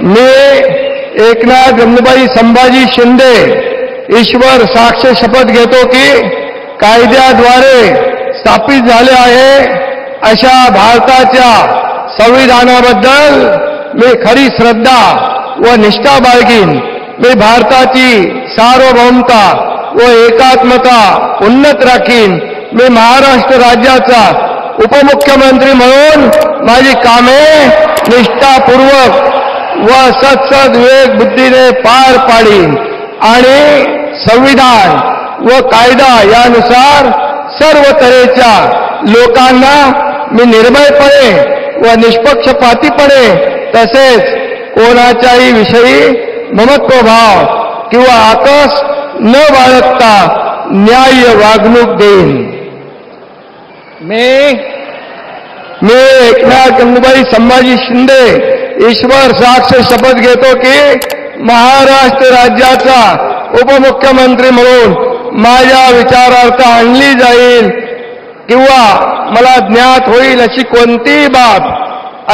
मी एकनाथ गंगूबाई संभाजी शिंदे ईश्वर साक्ष शपथ घेतो की कायद्याद्वारे स्थापित झाले आहे अशा भारताच्या संविधानाबद्दल मी खरी श्रद्धा व निष्ठा बाळगीन. मी भारताची सार्वभौमता व एकात्मता उन्नत राखीन. मी महाराष्ट्र राज्याचा उपमुख्यमंत्री म्हणून माझी कामे निष्ठापूर्वक व सत्सद विवेक बुद्धीने पार पाडीन आणि संविधान व कायदा यानुसार सर्व तऱ्हेच्या लोकांना मी निर्भयपणे व निष्पक्षपातीपणे तसेच कोणाच्याही विषयी ममत्वभाव किंवा आकस न बाळगता न्याय्य वागणूक देईन. मी एकनाथ गंगूबाई संभाजी शिंदे ईश्वर साक्ष शपथ घेतो की महाराष्ट्र राज्याचा उपमुख्यमंत्री म्हणून माझ्या विचारार्थ आणली जाईल किंवा मला ज्ञात होईल अशी कोणतीही बाब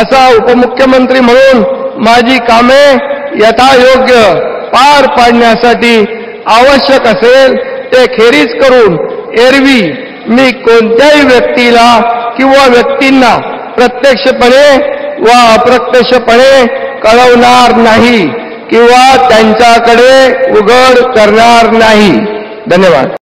असा उपमुख्यमंत्री म्हणून माझी कामे यथायोग्य पार पाडण्यासाठी आवश्यक असेल ते खेरीज करून एरवी मी कोणत्याही व्यक्तीला किंवा व्यक्तींना प्रत्यक्षपणे व अप्रत्यक्षपणे कळवणार नाही किंवा त्यांच्याकडे उघड करणार नाही. धन्यवाद.